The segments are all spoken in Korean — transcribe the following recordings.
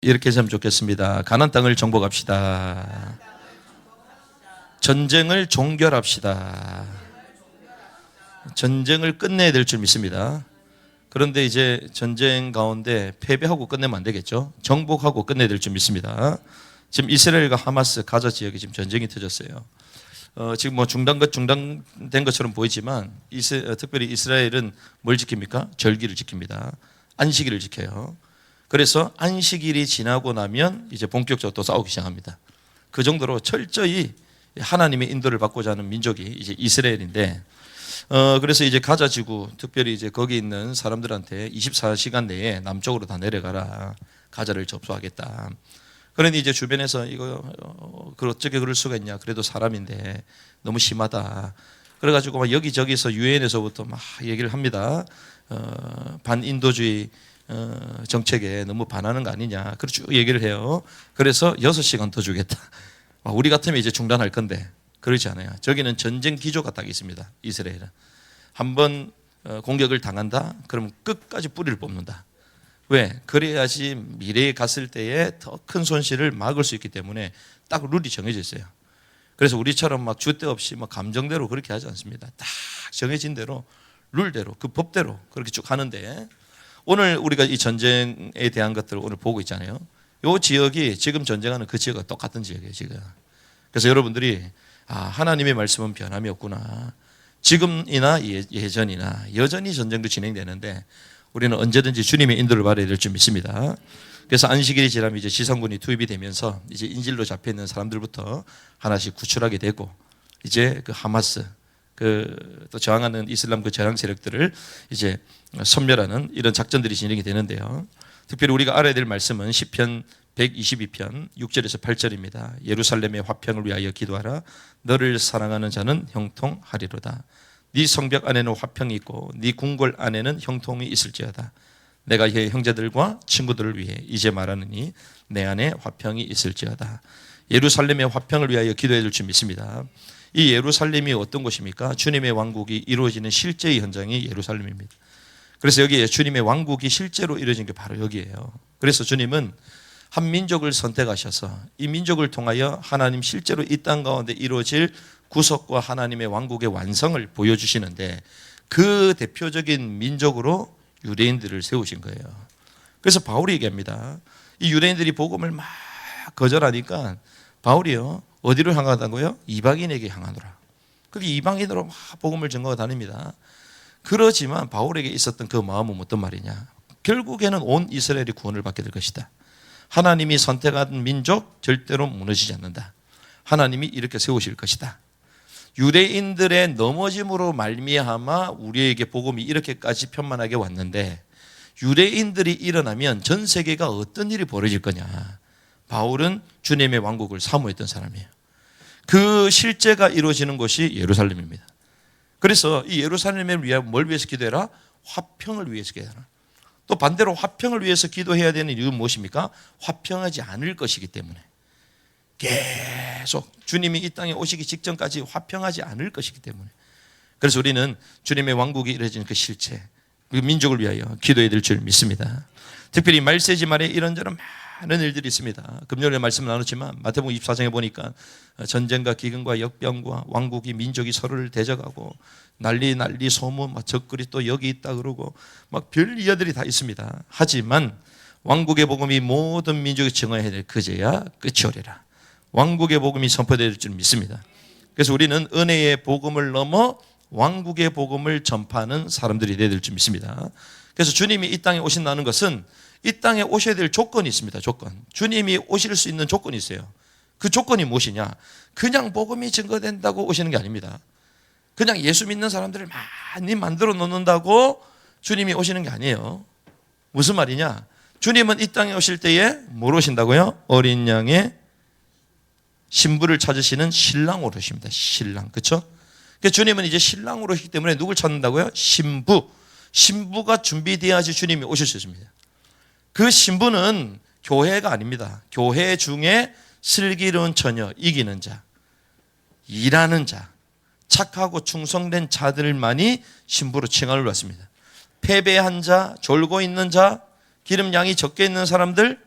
이렇게 했으면 좋겠습니다. 가나안 땅을 정복합시다. 전쟁을 종결합시다. 전쟁을 끝내야 될 줄 믿습니다. 그런데 이제 전쟁 가운데 패배하고 끝내면 안 되겠죠. 정복하고 끝내야 될 줄 믿습니다. 지금 이스라엘과 하마스 가자 지역에 지금 전쟁이 터졌어요. 지금 뭐 중단된 것처럼 보이지만 특별히 이스라엘은 뭘 지킵니까? 절기를 지킵니다. 안식일을 지켜요. 그래서 안식일이 지나고 나면 이제 본격적으로 또 싸우기 시작합니다. 그 정도로 철저히 하나님의 인도를 받고자 하는 민족이 이제 이스라엘인데, 그래서 이제 가자 지구, 특별히 이제 거기 있는 사람들한테 24시간 내에 남쪽으로 다 내려가라. 가자를 접수하겠다. 그런데 이제 주변에서 이거 어떻게 그럴 수가 있냐. 그래도 사람인데 너무 심하다. 그래가지고 막 여기저기서 유엔에서부터 막 얘기를 합니다. 반인도주의 정책에 너무 반하는 거 아니냐. 그렇게 쭉 얘기를 해요. 그래서 6시간 더 주겠다. 우리 같으면 이제 중단할 건데 그렇지 않아요. 저기는 전쟁 기조가 딱 있습니다. 이스라엘은 한번 공격을 당한다. 그러면 끝까지 뿌리를 뽑는다. 왜? 그래야지 미래에 갔을 때에 더 큰 손실을 막을 수 있기 때문에 딱 룰이 정해져 있어요. 그래서 우리처럼 막 줏대 없이 막 감정대로 그렇게 하지 않습니다. 딱 정해진 대로 룰대로 그 법대로 그렇게 쭉 하는데, 오늘 우리가 이 전쟁에 대한 것들을 오늘 보고 있잖아요. 이 지역이 지금 전쟁하는 그 지역과 똑같은 지역이에요, 지금. 그래서 여러분들이 하나님의 말씀은 변함이 없구나. 지금이나 예전이나 여전히 전쟁도 진행되는데 우리는 언제든지 주님의 인도를 받아야 될 줄 믿습니다. 그래서 안식일이 지나면 이제 지상군이 투입이 되면서 이제 인질로 잡혀 있는 사람들부터 하나씩 구출하게 되고, 이제 그 하마스 또 저항하는 이슬람 그 저항 세력들을 이제 섬멸하는 이런 작전들이 진행이 되는데요. 특별히 우리가 알아야 될 말씀은 시편 122편 6절에서 8절입니다. 예루살렘의 화평을 위하여 기도하라. 너를 사랑하는 자는 형통하리로다. 네 성벽 안에는 화평이 있고 네 궁궐 안에는 형통이 있을지어다. 내가 형제들과 친구들을 위해 이제 말하느니 내 안에 화평이 있을지어다. 예루살렘의 화평을 위하여 기도해야 될 줄 믿습니다. 이 예루살렘이 어떤 곳입니까? 주님의 왕국이 이루어지는 실제의 현장이 예루살렘입니다. 그래서 여기에 주님의 왕국이 실제로 이루어진 게 바로 여기예요. 그래서 주님은 한 민족을 선택하셔서 이 민족을 통하여 하나님 실제로 이 땅 가운데 이루어질 구속과 하나님의 왕국의 완성을 보여주시는데, 그 대표적인 민족으로 유대인들을 세우신 거예요. 그래서 바울이 얘기합니다. 이 유대인들이 복음을 막 거절하니까 바울이요, 어디로 향하다고요? 이방인에게 향하노라. 그게 이방인으로 막 복음을 전가하고 다닙니다. 그러지만 바울에게 있었던 그 마음은 어떤 말이냐? 결국에는 온 이스라엘이 구원을 받게 될 것이다. 하나님이 선택한 민족 절대로 무너지지 않는다. 하나님이 이렇게 세우실 것이다. 유대인들의 넘어짐으로 말미암아 우리에게 복음이 이렇게까지 편만하게 왔는데, 유대인들이 일어나면 전 세계가 어떤 일이 벌어질 거냐. 바울은 주님의 왕국을 사모했던 사람이에요. 그 실제가 이루어지는 곳이 예루살렘입니다. 그래서 이 예루살렘을 위해 뭘 위해서 기도해라? 화평을 위해서 기도해라. 또 반대로 화평을 위해서 기도해야 되는 이유는 무엇입니까? 화평하지 않을 것이기 때문에. 계속 주님이 이 땅에 오시기 직전까지 화평하지 않을 것이기 때문에. 그래서 우리는 주님의 왕국이 이루어지는 그 실체, 그 민족을 위하여 기도해야 될 줄 믿습니다. 특별히 말세지 말에 이런저런 많은 일들이 있습니다. 금요일에 말씀 나눴지만 마태복음 24장에 보니까 전쟁과 기근과 역병과 왕국이 민족이 서로를 대적하고 난리 소문, 막 적글이 또 여기 있다 그러고 막 별 이야들이 다 있습니다. 하지만 왕국의 복음이 모든 민족이 증언해야 될 그제야 끝이 오리라. 왕국의 복음이 선포될 줄 믿습니다. 그래서 우리는 은혜의 복음을 넘어 왕국의 복음을 전파하는 사람들이 되어야 될 줄 믿습니다. 그래서 주님이 이 땅에 오신다는 것은 이 땅에 오셔야 될 조건이 있습니다. 조건. 주님이 오실 수 있는 조건이 있어요. 그 조건이 무엇이냐? 그냥 복음이 증거된다고 오시는 게 아닙니다. 그냥 예수 믿는 사람들을 많이 만들어 놓는다고 주님이 오시는 게 아니에요. 무슨 말이냐? 주님은 이 땅에 오실 때에 뭘 오신다고요? 어린 양의 신부를 찾으시는 신랑으로 오십니다. 신랑. 그렇죠? 그러니까 주님은 이제 신랑으로 오시기 때문에 누굴 찾는다고요? 신부. 신부가 준비되어야지 주님이 오실 수 있습니다. 그 신부는 교회가 아닙니다. 교회 중에 슬기로운 처녀, 이기는 자, 일하는 자, 착하고 충성된 자들만이 신부로 칭함을 받습니다. 패배한 자, 졸고 있는 자, 기름 양이 적게 있는 사람들,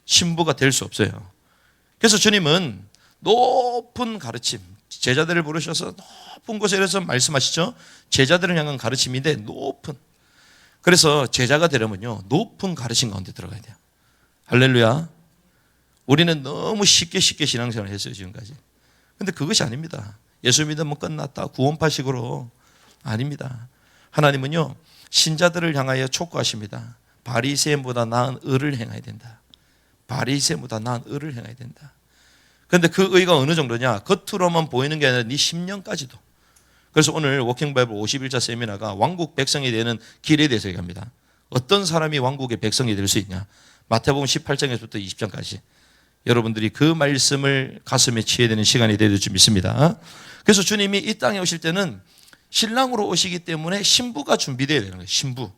신부가 될 수 없어요. 그래서 주님은 높은 가르침, 제자들을 부르셔서 높은 곳에 이래서 말씀하시죠. 제자들을 향한 가르침인데 높은. 그래서 제자가 되려면요, 높은 가르침 가운데 들어가야 돼요. 할렐루야. 우리는 너무 쉽게 신앙생활을 했어요, 지금까지. 근데 그것이 아닙니다. 예수 믿으면 끝났다, 구원파식으로. 아닙니다. 하나님은요, 신자들을 향하여 촉구하십니다. 바리새인보다 나은 의를 행해야 된다. 바리새인보다 나은 의를 행해야 된다. 그런데 그 의가 어느 정도냐? 겉으로만 보이는 게 아니라 네 심령까지도. 그래서 오늘 워킹바이블 51자 세미나가 왕국 백성이 되는 길에 대해서 얘기합니다. 어떤 사람이 왕국의 백성이 될 수 있냐? 마태복음 18장에서부터 20장까지 여러분들이 그 말씀을 가슴에 치어야 되는 시간이 되릴 줄 믿습니다. 그래서 주님이 이 땅에 오실 때는 신랑으로 오시기 때문에 신부가 준비되어야 되는 거예요. 신부.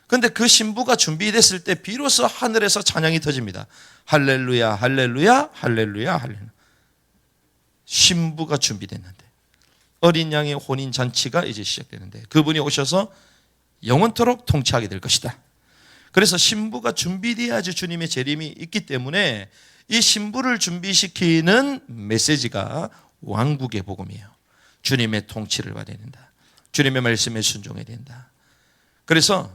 그런데 그 신부가 준비됐을 때 비로소 하늘에서 찬양이 터집니다. 할렐루야, 할렐루야, 할렐루야, 할렐루야. 신부가 준비됐는데, 어린 양의 혼인 잔치가 이제 시작되는데, 그분이 오셔서 영원토록 통치하게 될 것이다. 그래서 신부가 준비돼야지 주님의 재림이 있기 때문에 이 신부를 준비시키는 메시지가 왕국의 복음이에요. 주님의 통치를 받아야 된다. 주님의 말씀에 순종해야 된다. 그래서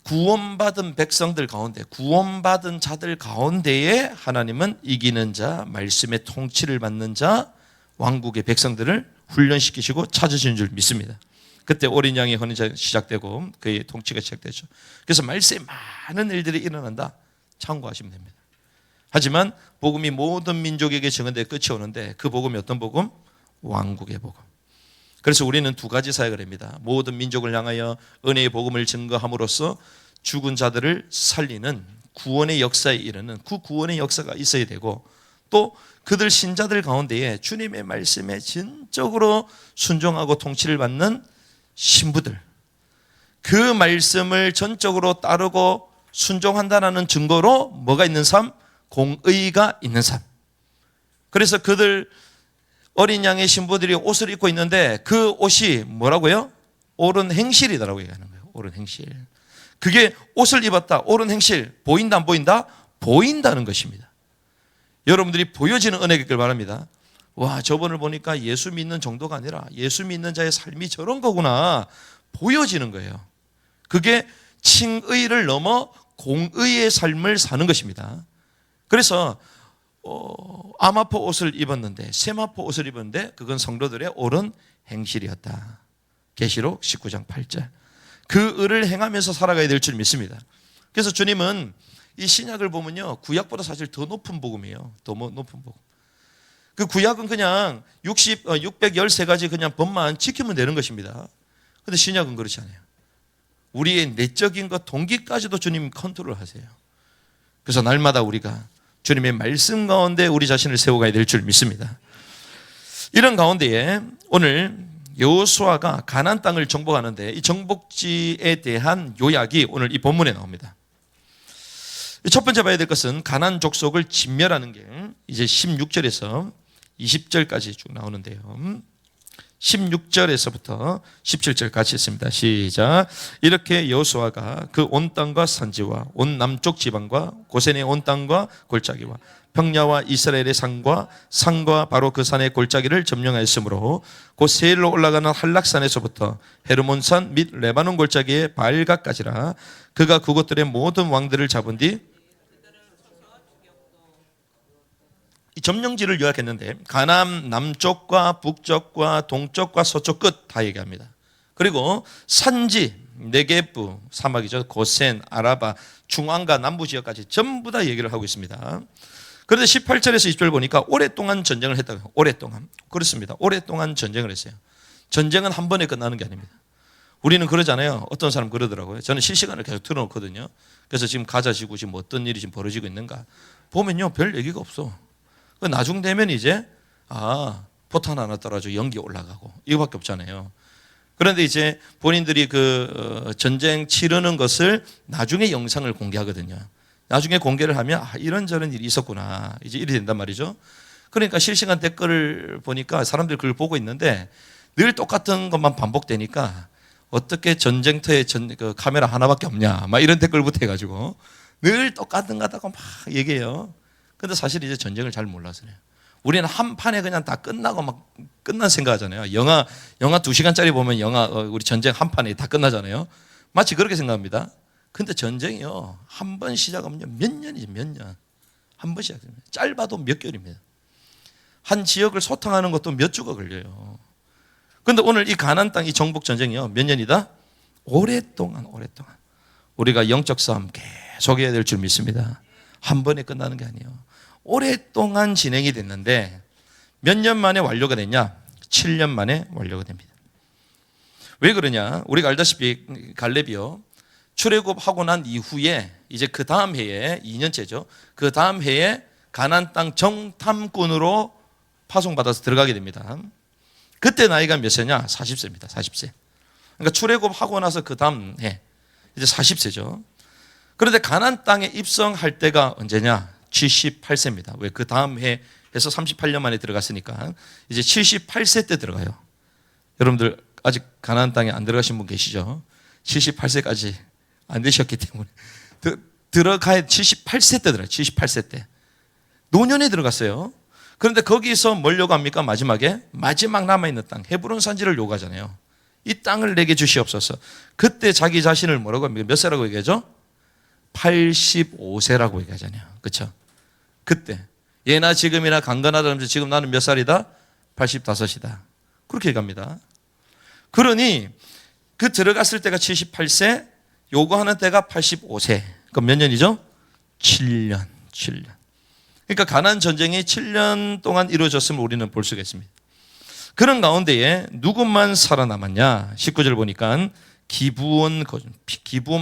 구원받은 백성들 가운데, 구원받은 자들 가운데에 하나님은 이기는 자, 말씀의 통치를 받는 자, 왕국의 백성들을 훈련시키시고 찾으시는 줄 믿습니다. 그때 어린 양의 혼인이 시작되고 그의 통치가 시작되죠. 그래서 말세에 많은 일들이 일어난다. 참고하시면 됩니다. 하지만 복음이 모든 민족에게 증언되어 끝이 오는데 그 복음이 어떤 복음? 왕국의 복음. 그래서 우리는 두 가지 사역을 합니다. 모든 민족을 향하여 은혜의 복음을 증거함으로써 죽은 자들을 살리는 구원의 역사에 이르는 그 구원의 역사가 있어야 되고, 또 그들 신자들 가운데에 주님의 말씀에 진적으로 순종하고 통치를 받는 신부들, 그 말씀을 전적으로 따르고 순종한다는 증거로 뭐가 있는 삶? 공의가 있는 삶. 그래서 그들 어린 양의 신부들이 옷을 입고 있는데 그 옷이 뭐라고요? 옳은 행실이다라고 얘기하는 거예요. 옳은 행실. 그게 옷을 입었다, 옳은 행실. 보인다 안 보인다? 보인다는 것입니다. 여러분들이 보여지는 은혜가 있길 바랍니다. 와, 저분을 보니까 예수 믿는 정도가 아니라 예수 믿는 자의 삶이 저런 거구나. 보여지는 거예요. 그게 칭의를 넘어 공의의 삶을 사는 것입니다. 그래서 아마포 옷을 입었는데, 세마포 옷을 입었는데 그건 성도들의 옳은 행실이었다. 계시록 19장 8절. 그 의를 행하면서 살아가야 될 줄 믿습니다. 그래서 주님은 이 신약을 보면요, 구약보다 사실 더 높은 복음이에요. 더 높은 복음. 그 구약은 그냥 613가지 그냥 법만 지키면 되는 것입니다. 그런데 신약은 그렇지 않아요. 우리의 내적인 것, 동기까지도 주님 컨트롤 하세요. 그래서 날마다 우리가 주님의 말씀 가운데 우리 자신을 세워가야 될 줄 믿습니다. 이런 가운데에 오늘 여호수아가 가나안 땅을 정복하는데 이 정복지에 대한 요약이 오늘 이 본문에 나옵니다. 첫 번째 봐야 될 것은 가나안 족속을 진멸하는 게 이제 16절에서 20절까지 쭉 나오는데요. 16절에서부터 17절 같이 있습니다. 시작. 이렇게 여호수아가 그 온 땅과 산지와 온 남쪽 지방과 고센의 온 땅과 골짜기와 평야와 이스라엘의 산과 바로 그 산의 골짜기를 점령하였으므로 곧 세일로 올라가는 한락산에서부터 헤르몬산 및 레바논 골짜기의 바알갓까지라. 그가 그곳들의 모든 왕들을 잡은 뒤 이 점령지를 요약했는데 가나안 남쪽과 북쪽과 동쪽과 서쪽 끝 다 얘기합니다. 그리고 산지, 네게부 사막이죠. 고센, 아라바, 중앙과 남부 지역까지 전부 다 얘기를 하고 있습니다. 그런데 18절에서 20절 보니까 오랫동안 전쟁을 했다고. 오랫동안. 그렇습니다. 오랫동안 전쟁을 했어요. 전쟁은 한 번에 끝나는 게 아닙니다. 우리는 그러잖아요. 어떤 사람 그러더라고요. 저는 실시간을 계속 틀어놓거든요. 그래서 지금 가자 지구 지금 어떤 일이 지금 벌어지고 있는가 보면요, 별 얘기가 없어. 나중 되면 이제 포탄 하나 떨어져 연기 올라가고 이거밖에 없잖아요. 그런데 이제 본인들이 그 전쟁 치르는 것을 나중에 영상을 공개하거든요. 나중에 공개를 하면 이런저런 일이 있었구나, 이제 일이 된단 말이죠. 그러니까 실시간 댓글을 보니까 사람들이 그걸 보고 있는데 늘 똑같은 것만 반복되니까 어떻게 전쟁터에 그 카메라 하나밖에 없냐 막 이런 댓글부터 해가지고 늘 똑같다고 막 얘기해요. 근데 사실 이제 전쟁을 잘 몰라서 그래요. 우리는 한 판에 그냥 다 끝나고 막 끝난 생각하잖아요. 영화 2시간짜리 보면 우리 전쟁 한 판에 다 끝나잖아요. 마치 그렇게 생각합니다. 근데 전쟁이요, 한 번 시작하면 몇 년이죠, 몇 년. 한 번 시작합니다. 짧아도 몇 개월입니다. 한 지역을 소탕하는 것도 몇 주가 걸려요. 근데 오늘 이 가나안 땅, 이 정복 전쟁이요, 몇 년이다? 오랫동안 우리가 영적 싸움 계속 해야 될 줄 믿습니다. 한 번에 끝나는 게 아니에요. 오랫동안 진행이 됐는데 몇 년 만에 완료가 됐냐? 7년 만에 완료가 됩니다. 왜 그러냐? 우리가 알다시피 갈렙이요, 출애굽하고 난 이후에 이제 그 다음 해에 2년째죠. 그 다음 해에 가나안 땅 정탐꾼으로 파송받아서 들어가게 됩니다. 그때 나이가 몇 세냐? 40세입니다. 40세. 그러니까 출애굽하고 나서 그 다음 해 이제 40세죠. 그런데 가나안 땅에 입성할 때가 언제냐? 78세입니다. 왜? 그 다음 해에서 38년 만에 들어갔으니까 이제 78세 때 들어가요. 여러분들 아직 가나안 땅에 안 들어가신 분 계시죠? 78세까지 안 되셨기 때문에 들어가야 78세 때 들어가요. 78세 때 노년에 들어갔어요. 그런데 거기서 뭘 요구합니까? 마지막 남아있는 땅 헤브론 산지를 요구하잖아요. 이 땅을 내게 주시옵소서. 그때 자기 자신을 뭐라고 합니까? 몇 세라고 얘기하죠? 85세라고 얘기하잖아요. 그렇죠? 그때 예나 지금이나 강건하다면서 지금 나는 몇 살이다? 85이다. 그렇게 얘기합니다. 그러니 그 들어갔을 때가 78세, 요구하는 때가 85세. 그럼 몇 년이죠? 7년. 그러니까 가나안 전쟁이 7년 동안 이루어졌음을 우리는 볼 수가 있습니다. 그런 가운데에 누구만 살아남았냐? 19절 보니까 기브온만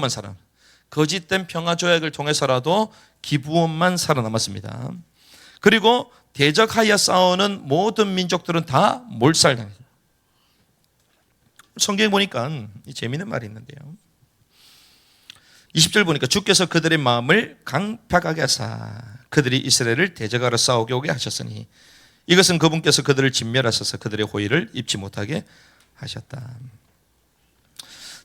살아남았습니다. 거짓된 평화조약을 통해서라도 기브온만 살아남았습니다. 그리고 대적하여 싸우는 모든 민족들은 다 몰살당했습니다. 성경에 보니까 재미있는 말이 있는데요. 20절 보니까 주께서 그들의 마음을 강팍하게 하사 그들이 이스라엘을 대적하러 싸우게 오게 하셨으니 이것은 그분께서 그들을 진멸하셔서 그들의 호의를 입지 못하게 하셨다.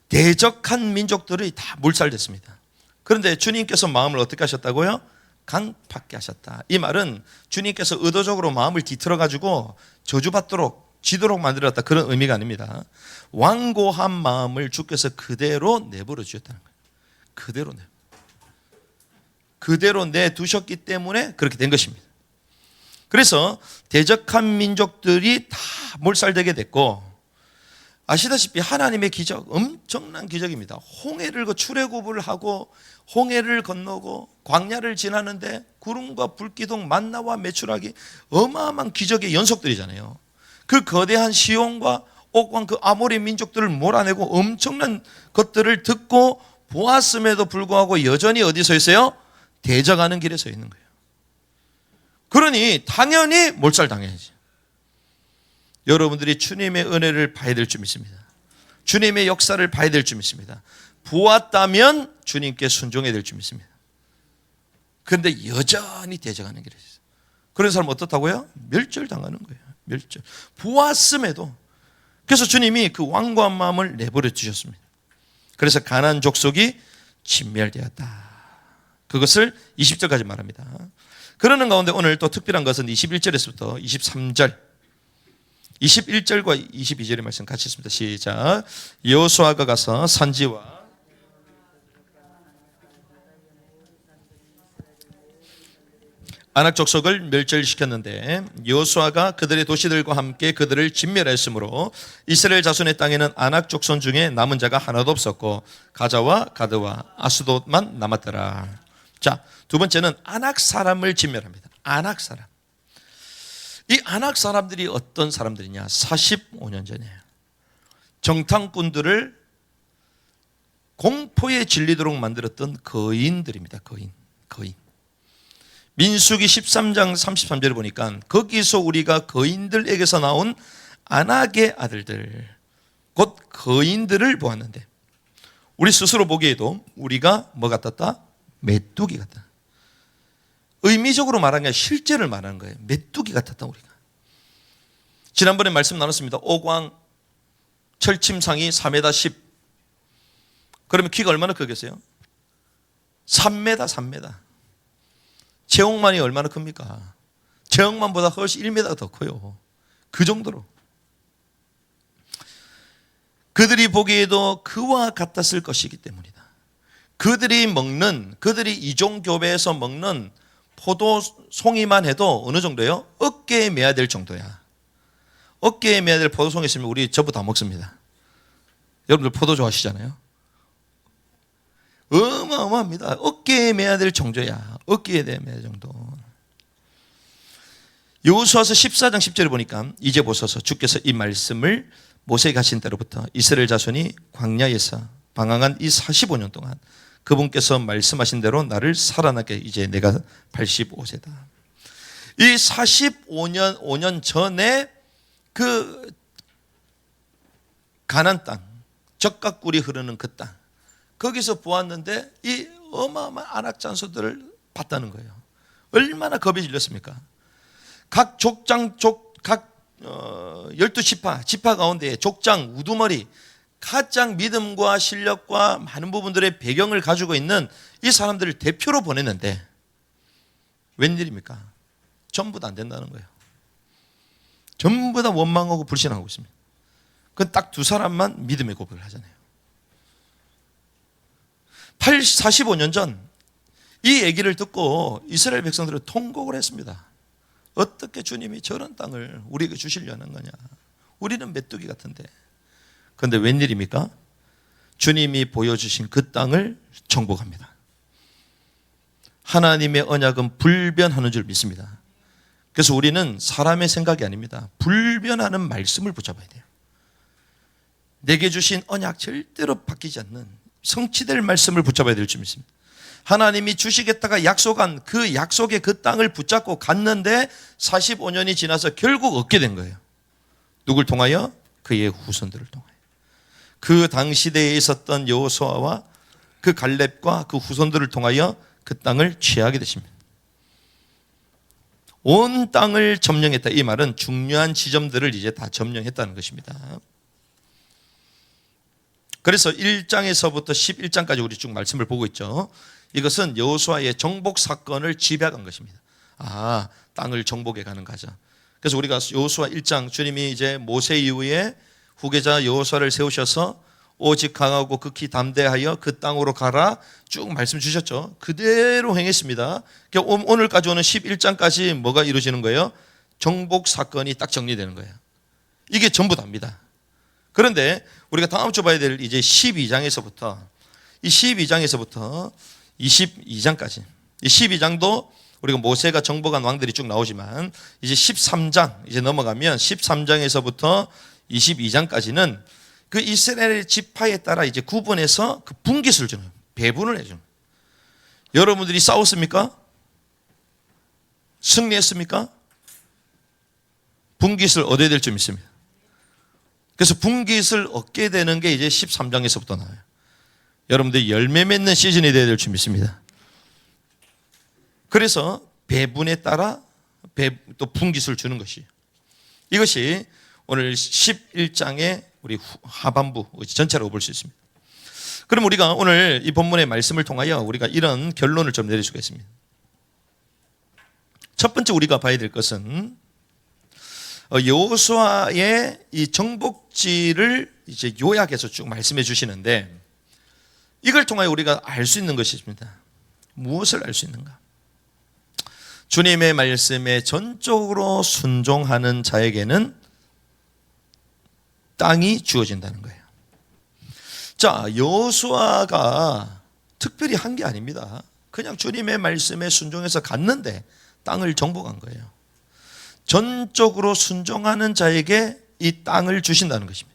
대적한 민족들이 다 몰살됐습니다. 그런데 주님께서 마음을 어떻게 하셨다고요? 강팍게 하셨다. 이 말은 주님께서 의도적으로 마음을 뒤틀어가지고 저주받도록 지도록 만들었다, 그런 의미가 아닙니다. 완고한 마음을 주께서 그대로 내버려 주셨다는 거예요. 그대로 내두셨기 때문에 그렇게 된 것입니다. 그래서 대적한 민족들이 다 몰살되게 됐고, 아시다시피 하나님의 기적, 엄청난 기적입니다. 홍해를 출애굽을 하고 홍해를 건너고 광야를 지나는데 구름과 불기둥, 만나와 메추라기, 어마어마한 기적의 연속들이잖아요. 그 거대한 시온과 옥과 그 아모리 민족들을 몰아내고 엄청난 것들을 듣고 보았음에도 불구하고 여전히 어디 서 있어요? 대적하는 길에 서 있는 거예요. 그러니 당연히 몰살당해야지. 여러분들이 주님의 은혜를 봐야 될 줄 믿습니다. 주님의 역사를 봐야 될 줄 믿습니다. 보았다면 주님께 순종해야 될 줄 믿습니다. 그런데 여전히 대적하는 길에 있어요. 그런 사람 어떻다고요? 멸절당하는 거예요. 멸절. 보았음에도. 그래서 주님이 그 완고한 마음을 내버려 주셨습니다. 그래서 가나안 족속이 진멸되었다. 그것을 20절까지 말합니다. 그러는 가운데 오늘 또 특별한 것은 21절에서부터 23절, 21절과 22절의 말씀 같이 읽습니다. 시작. 여호수아가 가서 산지와 아낙 족속을 멸절시켰는데 여호수아가 그들의 도시들과 함께 그들을 진멸했으므로 이스라엘 자손의 땅에는 아낙 족손 중에 남은 자가 하나도 없었고 가자와 가드와 아스돗만 남았더라. 자, 두 번째는 아낙 사람을 진멸합니다. 아낙 사람. 이 아낙 사람들이 어떤 사람들이냐? 45년 전이에요. 정탐꾼들을 공포에 질리도록 만들었던 거인들입니다. 거인. 민수기 13장 33절을 보니까 거기서 우리가 거인들에게서 나온 아낙의 아들들, 곧 거인들을 보았는데 우리 스스로 보기에도 우리가 뭐 같았다? 메뚜기 같다. 의미적으로 말하는 게 아니라 실제를 말하는 거예요. 메뚜기 같았다 우리가. 지난번에 말씀 나눴습니다. 오광 철침상이 3m 10. 그러면 키가 얼마나 크겠어요? 3m, 3m. 제옥만이 얼마나 큽니까? 제옥만보다 훨씬 1m 더 커요. 그 정도로. 그들이 보기에도 그와 같았을 것이기 때문이다. 그들이 이종교배에서 먹는 포도송이만 해도 어느 정도예요? 어깨에 매야 될 정도야. 어깨에 매야 될 포도송이 있으면 우리 전부 다 먹습니다. 여러분들 포도 좋아하시잖아요. 어마어마합니다. 어깨에 매야 될 정도야. 어깨에 매야 될 정도. 여호수아서 14장 10절을 보니까 이제 보소서 주께서 이 말씀을 모세에게 하신 때로부터 이스라엘 자손이 광야에서 방황한 이 45년 동안 그분께서 말씀하신 대로 나를 살아나게 이제 내가 85세다. 이 5년 전에 그 가나안 땅, 젖과 꿀이 흐르는 그 땅, 거기서 보았는데 이 어마어마한 안악잔소들을 봤다는 거예요. 얼마나 겁이 질렸습니까? 각 족장, 각 12지파 가운데 족장, 우두머리, 가장 믿음과 실력과 많은 부분들의 배경을 가지고 있는 이 사람들을 대표로 보냈는데 웬일입니까? 전부 다 안 된다는 거예요. 전부 다 원망하고 불신하고 있습니다. 그 딱 두 사람만 믿음의 고백을 하잖아요. 45년 전 이 얘기를 듣고 이스라엘 백성들은 통곡을 했습니다. 어떻게 주님이 저런 땅을 우리에게 주시려는 거냐. 우리는 메뚜기 같은데. 그런데 웬일입니까? 주님이 보여주신 그 땅을 정복합니다. 하나님의 언약은 불변하는 줄 믿습니다. 그래서 우리는 사람의 생각이 아닙니다. 불변하는 말씀을 붙잡아야 돼요. 내게 주신 언약 절대로 바뀌지 않는 성취될 말씀을 붙잡아야 될 줄 믿습니다. 하나님이 주시겠다가 약속한 그 약속의 그 땅을 붙잡고 갔는데 45년이 지나서 결국 얻게 된 거예요. 누굴 통하여? 그의 후손들을 통하여. 그 당시대에 있었던 여호수아와 그 갈렙과 그 후손들을 통하여 그 땅을 취하게 되십니다. 온 땅을 점령했다. 이 말은 중요한 지점들을 이제 다 점령했다는 것입니다. 그래서 1장에서부터 11장까지 우리 쭉 말씀을 보고 있죠. 이것은 여호수아의 정복 사건을 집약한 것입니다. 아, 땅을 정복해 가는 과정. 그래서 우리가 여호수아 1장 주님이 이제 모세 이후에 후계자 여호수아를 세우셔서 오직 강하고 극히 담대하여 그 땅으로 가라 쭉 말씀 주셨죠. 그대로 행했습니다. 오늘까지 오는 11장까지 뭐가 이루어지는 거예요? 정복 사건이 딱 정리되는 거예요. 이게 전부 답니다. 그런데 우리가 다음 주 봐야 될 이제 12장에서부터 이 12장에서부터 22장까지 이 12장도 우리가 모세가 정복한 왕들이 쭉 나오지만 이제 13장 이제 넘어가면 13장에서부터 22장까지는 그 이스라엘 지파에 따라 이제 구분해서 그 분깃을 주는 배분을 해주는. 여러분들이 싸웠습니까? 승리했습니까? 분깃을 얻어야 될 줄 믿습니다. 그래서 분깃을 얻게 되는 게 이제 13장에서부터 나와요. 여러분들이 열매 맺는 시즌이 되어야 될 줄 믿습니다. 그래서 배분에 따라 또 분깃을 주는 것이 이것이 오늘 11장의 우리 하반부 전체라고 볼 수 있습니다. 그럼 우리가 오늘 이 본문의 말씀을 통하여 우리가 이런 결론을 좀 내릴 수가 있습니다. 첫 번째 우리가 봐야 될 것은 여호수아의 이 정복지를 이제 요약해서 쭉 말씀해 주시는데 이걸 통하여 우리가 알 수 있는 것이 있습니다. 무엇을 알 수 있는가? 주님의 말씀에 전적으로 순종하는 자에게는 땅이 주어진다는 거예요. 자, 여호수아가 특별히 한 게 아닙니다. 그냥 주님의 말씀에 순종해서 갔는데 땅을 정복한 거예요. 전적으로 순종하는 자에게 이 땅을 주신다는 것입니다.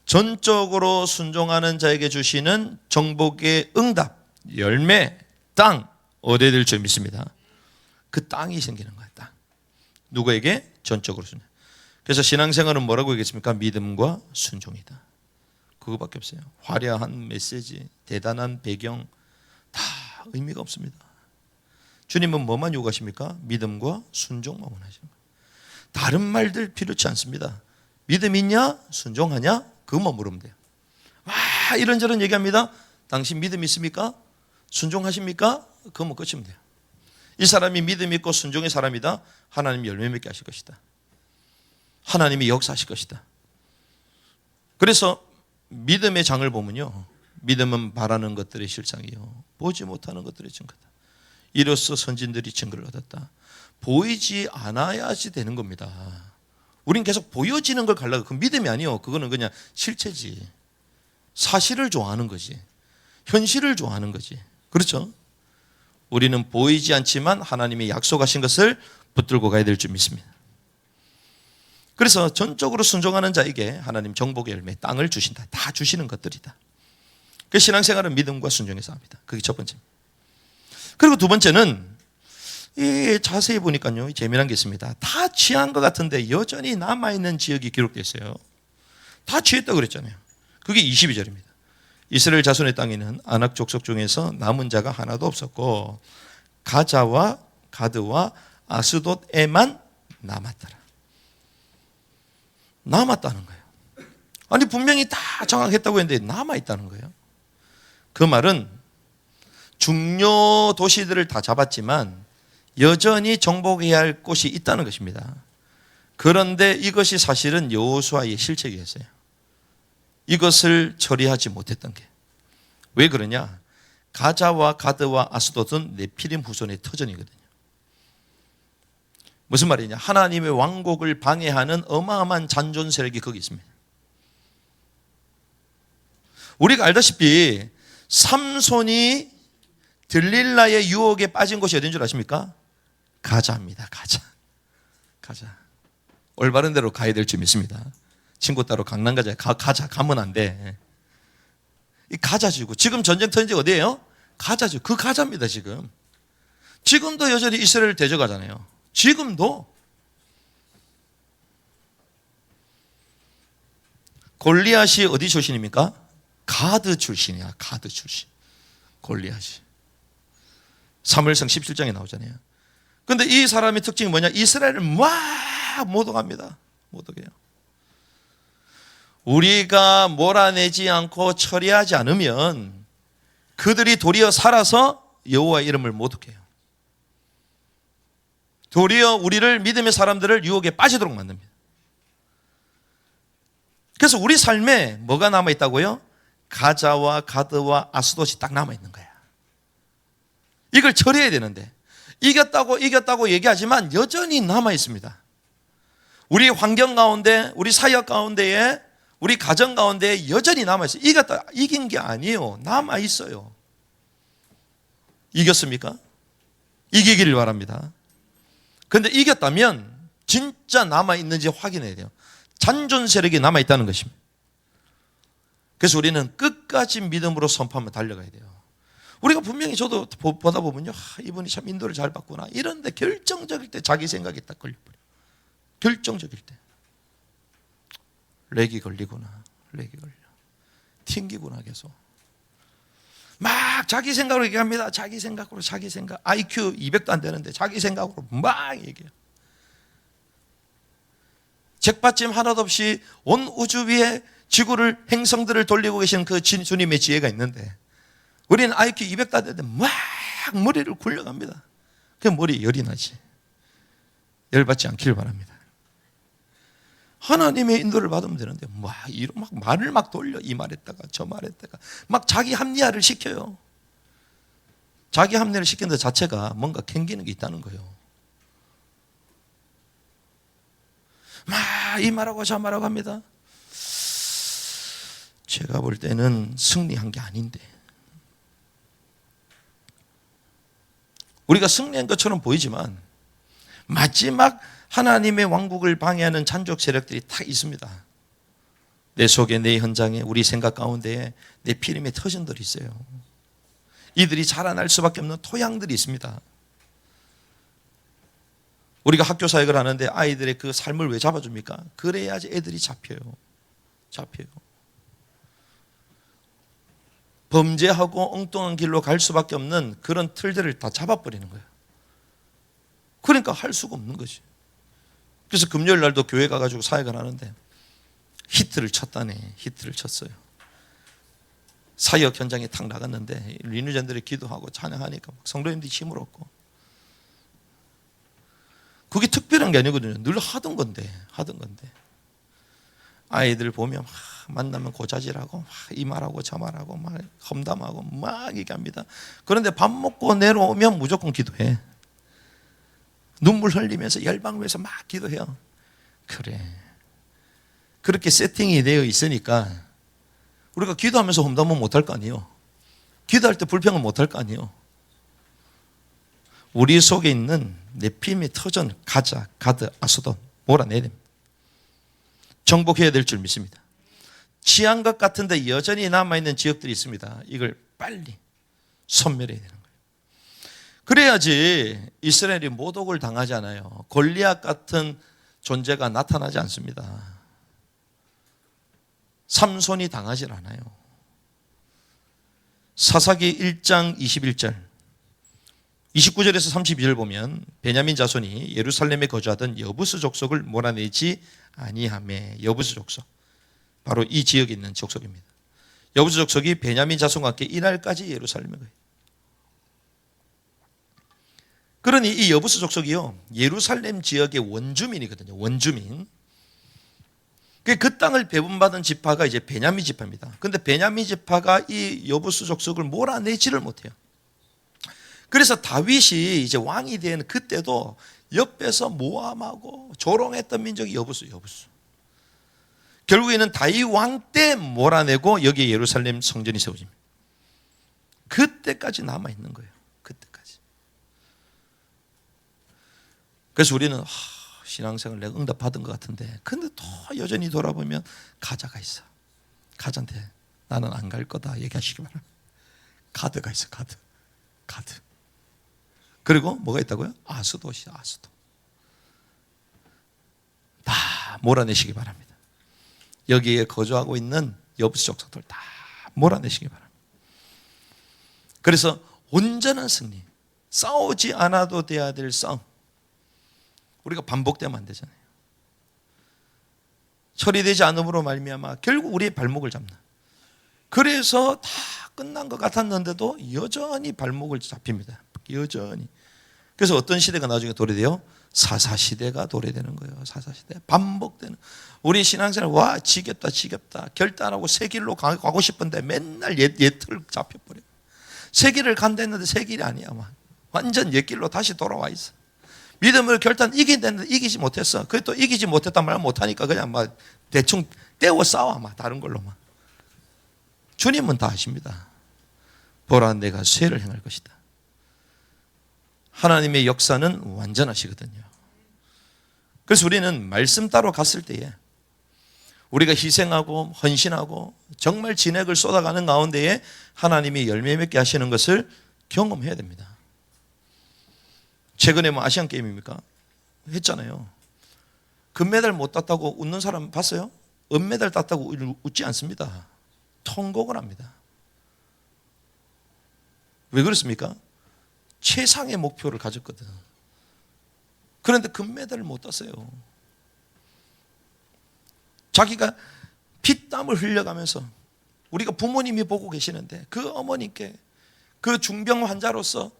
전적으로 순종하는 자에게 주시는 정복의 응답, 열매, 땅 얻어야 될 줄 믿습니다. 그 땅이 생기는 거야, 땅. 누구에게? 전적으로 순종. 그래서 신앙생활은 뭐라고 얘기했습니까? 믿음과 순종이다. 그거밖에 없어요. 화려한 메시지, 대단한 배경 다 의미가 없습니다. 주님은 뭐만 요구하십니까? 믿음과 순종만 원하시는 거예요. 다른 말들 필요치 않습니다. 믿음 있냐? 순종하냐? 그것만 물으면 돼요. 와, 이런저런 얘기합니다. 당신 믿음 있습니까? 순종하십니까? 그러면 끝이면 돼요. 이 사람이 믿음 있고 순종의 사람이다. 하나님이 열매 맺게 하실 것이다. 하나님이 역사하실 것이다. 그래서 믿음의 장을 보면요, 믿음은 바라는 것들의 실상이요 보지 못하는 것들의 증거다. 이로써 선진들이 증거를 얻었다. 보이지 않아야지 되는 겁니다. 우린 계속 보여지는 걸 가려고. 그 믿음이 아니요, 그거는 그냥 실체지. 사실을 좋아하는 거지. 현실을 좋아하는 거지. 그렇죠? 우리는 보이지 않지만 하나님이 약속하신 것을 붙들고 가야 될 줄 믿습니다. 그래서 전적으로 순종하는 자에게 하나님 정복의 열매, 땅을 주신다. 다 주시는 것들이다. 그 신앙생활은 믿음과 순종의 싸움이다. 그게 첫 번째입니다. 그리고 두 번째는 이 자세히 보니까요, 재미난 게 있습니다. 다 취한 것 같은데 여전히 남아있는 지역이 기록되어 있어요. 다 취했다고 그랬잖아요. 그게 22절입니다. 이스라엘 자손의 땅에는 아낙 족속 중에서 남은 자가 하나도 없었고 가자와 가드와 아스돗에만 남았더라. 남았다는 거예요. 아니 분명히 다 장악했다고 했는데 남아있다는 거예요. 그 말은 중요 도시들을 다 잡았지만 여전히 정복해야 할 곳이 있다는 것입니다. 그런데 이것이 사실은 여호수아의 실책이었어요. 이것을 처리하지 못했던 게. 왜 그러냐? 가자와 가드와 아스돗은 네피림 후손의 터전이거든요. 무슨 말이냐? 하나님의 왕국을 방해하는 어마어마한 잔존 세력이 거기 있습니다. 우리가 알다시피 삼손이 들릴라의 유혹에 빠진 곳이 어딘 줄 아십니까? 가자입니다. 가자. 올바른 대로 가야 될 줄 믿습니다. 친구 따로 강남 가자 가면 안 돼. 이 가자지고 지금 전쟁터인지 어디예요? 가자죠. 그 가자입니다. 지금도 여전히 이스라엘을 대적하잖아요. 지금도. 골리앗이 어디 출신입니까? 가드 출신이야. 가드 출신. 골리앗이. 사무엘상 17장에 나오잖아요. 그런데 이 사람의 특징이 뭐냐? 이스라엘을 막 모독합니다. 모독해요. 우리가 몰아내지 않고 처리하지 않으면 그들이 도리어 살아서 여호와의 이름을 모독해요. 도리어 우리를 믿음의 사람들을 유혹에 빠지도록 만듭니다. 그래서 우리 삶에 뭐가 남아있다고요? 가자와 가드와 아스돗이 딱 남아있는 거야. 이걸 처리해야 되는데 이겼다고 얘기하지만 여전히 남아있습니다. 우리 환경 가운데, 우리 사역 가운데에, 우리 가정 가운데 여전히 남아있어요. 이긴 게 아니에요. 남아있어요. 이겼습니까? 이기기를 바랍니다. 그런데 이겼다면 진짜 남아있는지 확인해야 돼요. 잔존 세력이 남아있다는 것입니다. 그래서 우리는 끝까지 믿음으로 선포하며 달려가야 돼요. 우리가 분명히 저도 보다 보면요, 이분이 참 인도를 잘 봤구나. 이런데 결정적일 때 자기 생각이 딱 걸려버려요. 결정적일 때. 렉이 걸리구나. 튕기구나 계속. 막 자기 생각으로 얘기합니다. 자기 생각. IQ 200도 안 되는데 자기 생각으로 막 얘기해요. 책받침 하나도 없이 온 우주 위에 지구를, 행성들을 돌리고 계신 그 주님의 지혜가 있는데 우리는 IQ 200도 안 되는데 막 머리를 굴려갑니다. 그 머리 열이 나지. 열받지 않기를 바랍니다. 하나님의 인도를 받으면 되는데 막 말을 막 돌려. 이 말했다가 저 말했다가 막 자기 합리화를 시켜요. 자기 합리화를 시키는 것 자체가 뭔가 캥기는 게 있다는 거예요. 막 이 말하고 저 말하고 합니다. 제가 볼 때는 승리한 게 아닌데, 우리가 승리한 것처럼 보이지만 마지막 하나님의 왕국을 방해하는 잔족 세력들이 다 있습니다. 내 속에, 내 현장에, 우리 생각 가운데에 내 피림의 터전들이 있어요. 이들이 자라날 수밖에 없는 토양들이 있습니다. 우리가 학교 사역을 하는데 아이들의 그 삶을 왜 잡아줍니까? 그래야지 애들이 잡혀요. 범죄하고 엉뚱한 길로 갈 수밖에 없는 그런 틀들을 다 잡아버리는 거예요. 그러니까 할 수가 없는 거지. 그래서 금요일 날도 교회 가가지고 사역을 하는데 히트를 쳤다네. 히트를 쳤어요. 사역 현장에 탁 나갔는데 린유전들이 기도하고 찬양하니까 성도님들이 힘을 얻고, 그게 특별한 게 아니거든요. 늘 하던 건데. 아이들 보면 막 만나면 고자질하고 막 이 말하고 저 말하고 막 험담하고 막 얘기합니다. 그런데 밥 먹고 내려오면 무조건 기도해. 눈물 흘리면서 열방에서 막 기도해요. 그래, 그렇게 세팅이 되어 있으니까 우리가 기도하면서 험담은 못할 거 아니에요. 기도할 때 불평은 못할 거 아니에요. 우리 속에 있는 네피림의 터전, 가자, 가드, 아소돈 몰아내야 됩니다. 정복해야 될 줄 믿습니다. 취한 것 같은데 여전히 남아있는 지역들이 있습니다. 이걸 빨리 소멸해야 되는 거예요. 그래야지 이스라엘이 모독을 당하지 않아요. 골리앗 같은 존재가 나타나지 않습니다. 삼손이 당하지 않아요. 사사기 1장 21절 29절에서 32절 보면 베냐민 자손이 예루살렘에 거주하던 여부스 족속을 몰아내지 아니하매. 여부스 족속, 바로 이 지역에 있는 족속입니다. 여부스 족속이 베냐민 자손과 함께 이날까지 예루살렘에 거예요. 그러니 이 여부스 족속이요, 예루살렘 지역의 원주민이거든요. 원주민. 그 땅을 배분받은 지파가 이제 베냐민 지파입니다. 그런데 베냐민 지파가 이 여부스 족속을 몰아내지를 못해요. 그래서 다윗이 이제 왕이 된 그때도 옆에서 모함하고 조롱했던 민족이 여부스. 결국에는 다윗 왕 때 몰아내고 여기 예루살렘 성전이 세워집니다. 그때까지 남아있는 거예요. 그때까지. 그래서 우리는 신앙생활 내가 응답 받은 것 같은데, 근데 또 여전히 돌아보면 가자가 있어. 가자한테 나는 안 갈 거다 얘기하시기 바랍니다. 가드가 있어. 가드. 그리고 뭐가 있다고요? 아스돗이 아스돗. 다 몰아내시기 바랍니다. 여기에 거주하고 있는 여부스 족속들 다 몰아내시기 바랍니다. 그래서 온전한 승리, 싸우지 않아도 돼야 될 싸움, 우리가 반복되면 안 되잖아요. 처리되지 않음으로 말미암아 결국 우리의 발목을 잡는. 그래서 다 끝난 것 같았는데도 여전히 발목을 잡힙니다. 여전히. 그래서 어떤 시대가 나중에 도래돼요? 사사시대가 도래되는 거예요. 사사시대. 반복되는. 우리 신앙생활, 와 지겹다. 결단하고 새 길로 가고 싶은데 맨날 옛틀 잡혀버려. 새 길을 간다 했는데 새 길이 아니야. 완전 옛 길로 다시 돌아와 있어. 믿음을 결단 이긴다는데 이기지 못했어. 그래 또 이기지 못했단 말 못하니까 그냥 막 대충 떼워 싸워. 다른 걸로만. 주님은 다 아십니다. 보라, 내가 쇠를 행할 것이다. 하나님의 역사는 완전하시거든요. 그래서 우리는 말씀 따로 갔을 때에 우리가 희생하고 헌신하고 정말 진액을 쏟아가는 가운데에 하나님이 열매 맺게 하시는 것을 경험해야 됩니다. 최근에 아시안게임입니까? 했잖아요. 금메달 못 땄다고 웃는 사람 봤어요? 은메달 땄다고 웃지 않습니다. 통곡을 합니다. 왜 그렇습니까? 최상의 목표를 가졌거든. 그런데 금메달을 못 땄어요. 자기가 피땀을 흘려가면서, 우리가 부모님이 보고 계시는데 그 어머니께, 그 중병 환자로서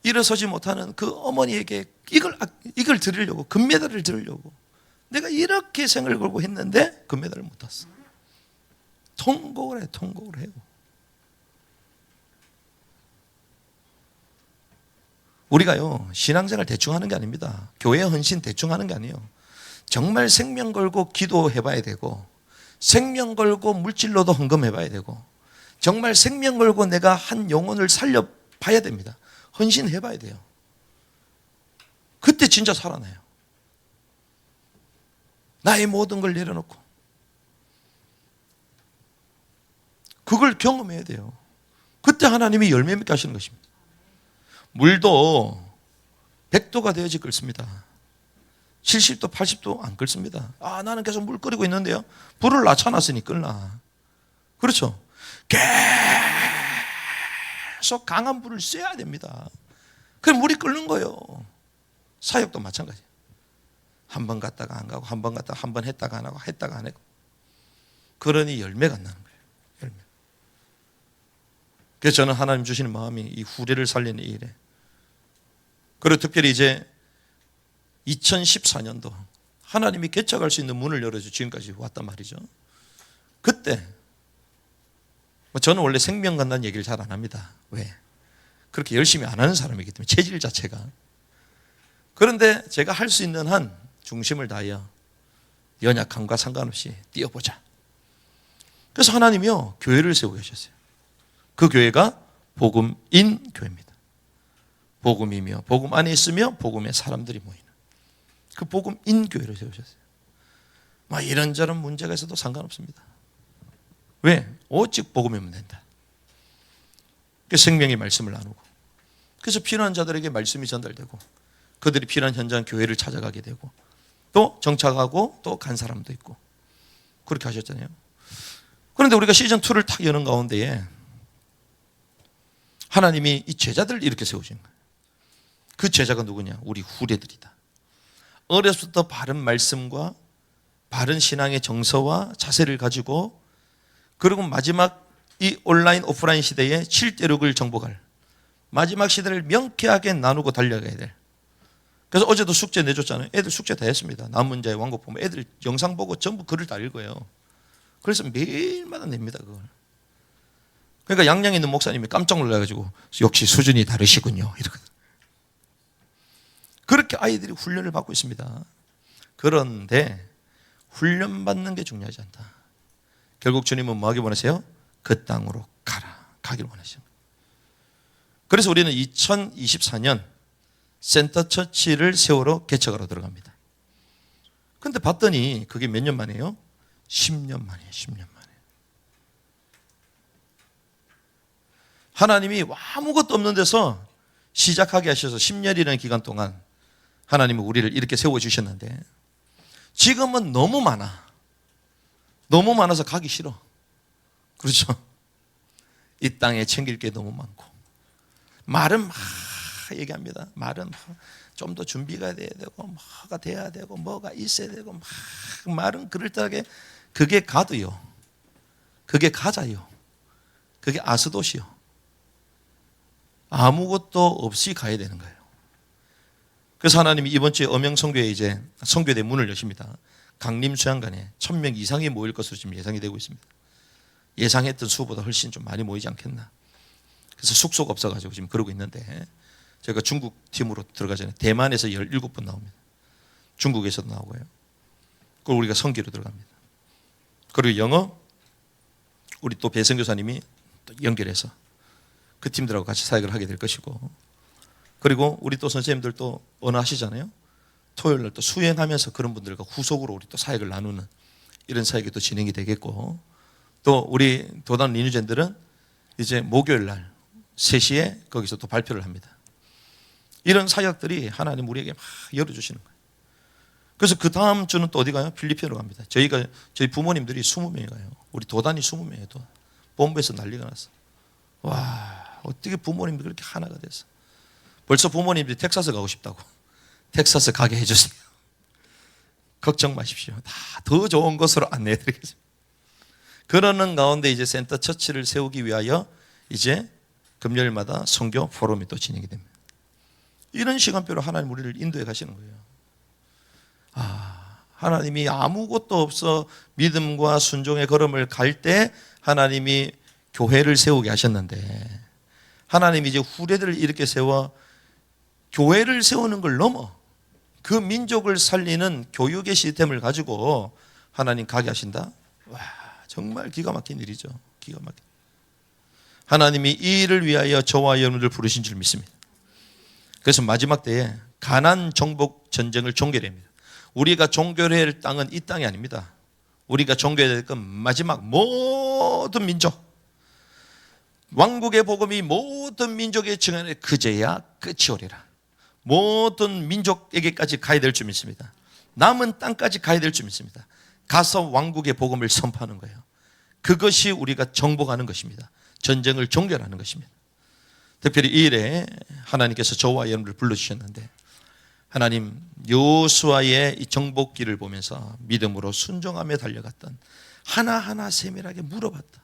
일어서지 못하는 그 어머니에게 이걸 드리려고, 금메달을 드리려고 내가 이렇게 생을 걸고 했는데 금메달을 못 땄어. 통곡을 해요. 우리가요, 신앙생활 대충 하는 게 아닙니다. 교회 헌신 대충 하는 게 아니에요. 정말 생명 걸고 기도해 봐야 되고, 생명 걸고 물질로도 헌금해 봐야 되고, 정말 생명 걸고 내가 한 영혼을 살려 봐야 됩니다. 헌신해 봐야 돼요. 그때 진짜 살아나요. 나의 모든 걸 내려놓고 그걸 경험해야 돼요. 그때 하나님이 열매 맺게 하시는 것입니다. 물도 100도가 되어야지 끓습니다. 70도, 80도 안 끓습니다. 나는 계속 물 끓이고 있는데요. 불을 낮춰놨으니 끓나. 그렇죠? 계속 강한 불을 쐬야 됩니다. 그럼 물이 끓는 거예요. 사역도 마찬가지예요. 한 번 갔다가 안 가고, 한 번 갔다가, 한 번 했다가 안 하고, 했다가 안 하고. 그러니 열매가 안 나는 거예요. 열매. 그래서 저는 하나님 주시는 마음이 이 후대를 살리는 이 일에, 그리고 특별히 이제 2014년도 하나님이 개척할 수 있는 문을 열어주 지금까지 왔단 말이죠. 그때 저는 원래 생명 간다는 얘기를 잘 안 합니다. 왜? 그렇게 열심히 안 하는 사람이기 때문에, 체질 자체가. 그런데 제가 할 수 있는 한 중심을 다하여 연약함과 상관없이 뛰어보자. 그래서 하나님이요, 교회를 세우게 하셨어요. 그 교회가 복음인 교회입니다. 복음이며 복음 안에 있으며 복음의 사람들이 모이는 그 복음인 교회를 세우셨어요. 막 이런저런 문제가 있어도 상관없습니다. 왜? 오직 복음이면 된다. 그 생명의 말씀을 나누고, 그래서 필요한 자들에게 말씀이 전달되고, 그들이 필요한 현장 교회를 찾아가게 되고, 또 정착하고 또 간 사람도 있고, 그렇게 하셨잖아요. 그런데 우리가 시즌2를 탁 여는 가운데에 하나님이 이 제자들을 이렇게 세우신 거예요. 그 제자가 누구냐? 우리 후대들이다. 어려서부터 바른 말씀과 바른 신앙의 정서와 자세를 가지고, 그리고 마지막 이 온라인 오프라인 시대에 7대륙을 정복할 마지막 시대를 명쾌하게 나누고 달려가야 될. 그래서 어제도 숙제 내줬잖아요. 애들 숙제 다 했습니다. 남문자의 왕국 보면 애들 영상 보고 전부 글을 다 읽어요. 그래서 매일마다 냅니다, 그걸. 그러니까 양양에 있는 목사님이 깜짝 놀라가지고 역시 수준이 다르시군요, 이러거든요. 그렇게 아이들이 훈련을 받고 있습니다. 그런데 훈련받는 게 중요하지 않다. 결국 주님은 뭐 하기 원하세요? 그 땅으로 가기를 원하시죠. 그래서 우리는 2024년 센터처치를 세우러 개척하러 들어갑니다. 그런데 봤더니 그게 몇 년 만이에요? 10년 만이에요. 10년 만에. 하나님이 아무것도 없는 데서 시작하게 하셔서 10년이라는 기간 동안 하나님은 우리를 이렇게 세워주셨는데, 지금은 너무 많아. 너무 많아서 가기 싫어. 그렇죠? 이 땅에 챙길 게 너무 많고, 말은 막 얘기합니다. 말은 좀 더 준비가 돼야 되고, 뭐가 돼야 되고, 뭐가 있어야 되고, 막 말은 그럴듯하게. 그게 가드요. 그게 가자요. 그게 아스돗이요. 아무것도 없이 가야 되는 거예요. 그래서 하나님이 이번 주에 엄영성교에 이제 성교대 문을 여십니다. 강림수양관에 1000명 이상이 모일 것으로 지금 예상이 되고 있습니다. 예상했던 수보다 훨씬 좀 많이 모이지 않겠나. 그래서 숙소가 없어가지고 지금 그러고 있는데, 제가 중국 팀으로 들어가기 전에 대만에서 17분 나옵니다. 중국에서도 나오고요. 그리고 우리가 성기로 들어갑니다. 그리고 영어, 우리 또 배성교사님이 또 연결해서 그 팀들하고 같이 사역을 하게 될 것이고, 그리고 우리 또 선생님들도 언어 하시잖아요. 토요일 날 또 수행하면서 그런 분들과 후속으로 우리 또 사역을 나누는 이런 사역이 또 진행이 되겠고, 또 우리 도단 리뉴젠들은 이제 목요일 날 3시에 거기서 또 발표를 합니다. 이런 사역들이 하나님 우리에게 막 열어주시는 거예요. 그래서 그 다음 주는 또 어디 가요? 필리핀으로 갑니다. 저희 부모님들이 20명이 가요. 우리 도단이 20명이에요. 또 본부에서 난리가 났어. 와, 어떻게 부모님들이 그렇게 하나가 됐어. 벌써 부모님들이 텍사스 가고 싶다고. 텍사스 가게 해주세요. 걱정 마십시오. 다 더 좋은 곳으로 안내해드리겠습니다. 그러는 가운데 이제 센터 처치를 세우기 위하여 이제 금요일마다 선교 포럼이 또 진행이 됩니다. 이런 시간표로 하나님 우리를 인도해 가시는 거예요. 하나님이 아무것도 없어 믿음과 순종의 걸음을 갈 때 하나님이 교회를 세우게 하셨는데, 하나님이 이제 후대들을 이렇게 세워 교회를 세우는 걸 넘어 그 민족을 살리는 교육의 시스템을 가지고 하나님 가게 하신다? 와, 정말 기가 막힌 일이죠. 기가 막힌. 하나님이 이 일을 위하여 저와 여러분들 부르신 줄 믿습니다. 그래서 마지막 때에 가나안 정복 전쟁을 종결해야 합니다. 우리가 종결해야 할 땅은 이 땅이 아닙니다. 우리가 종결해야 될 건 마지막 모든 민족, 왕국의 복음이 모든 민족의 증언에 그제야 끝이 오리라. 모든 민족에게까지 가야 될 줄 믿습니다. 남은 땅까지 가야 될 줄 믿습니다. 가서 왕국의 복음을 선포하는 거예요. 그것이 우리가 정복하는 것입니다. 전쟁을 종결하는 것입니다. 특별히 이 일에 하나님께서 저와 여러분을 불러주셨는데, 하나님 여호수아의 이 정복기를 보면서 믿음으로 순종하며 달려갔던, 하나하나 세밀하게 물어봤다.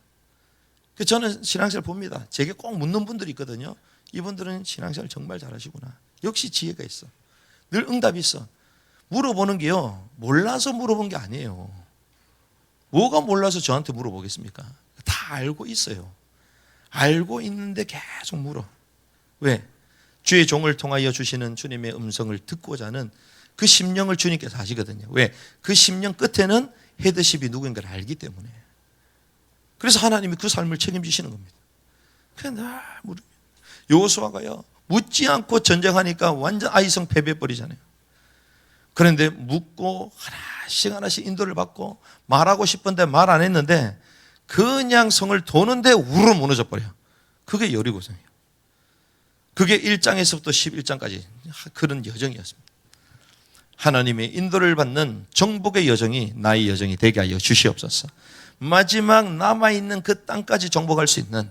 저는 신앙생활 봅니다. 제게 꼭 묻는 분들이 있거든요. 이분들은 신앙생활 정말 잘하시구나. 역시 지혜가 있어. 늘 응답이 있어. 물어보는 게요, 몰라서 물어본 게 아니에요. 뭐가 몰라서 저한테 물어보겠습니까? 다 알고 있어요. 알고 있는데 계속 물어. 왜? 주의 종을 통하여 주시는 주님의 음성을 듣고자 하는 그 심령을 주님께서 하시거든요. 왜? 그 심령 끝에는 헤드십이 누구인가를 알기 때문에. 그래서 하나님이 그 삶을 책임지시는 겁니다. 그냥 늘 물으면. 여호수아가요, 묻지 않고 전쟁하니까 완전 아이성 패배해버리잖아요. 그런데 묻고 하나씩 하나씩 인도를 받고 말하고 싶은데 말 안 했는데 그냥 성을 도는데 우르르 무너져 버려요. 그게 여리고성이에요. 그게 1장에서부터 11장까지 그런 여정이었습니다. 하나님의 인도를 받는 정복의 여정이 나의 여정이 되게 하여 주시옵소서. 마지막 남아있는 그 땅까지 정복할 수 있는,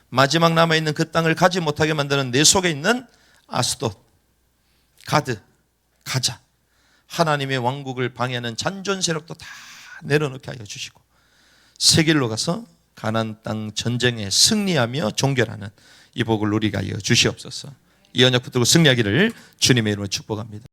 마지막 남아있는 그 땅을 가지 못하게 만드는 내 속에 있는 아스돗, 가드, 가자, 하나님의 왕국을 방해하는 잔존 세력도 다 내려놓게 하여 주시고 세길로 가서 가나안 땅 전쟁에 승리하며 종결하는 이 복을 누리게 하여 주시옵소서. 이 언약 붙들고 승리하기를 주님의 이름으로 축복합니다.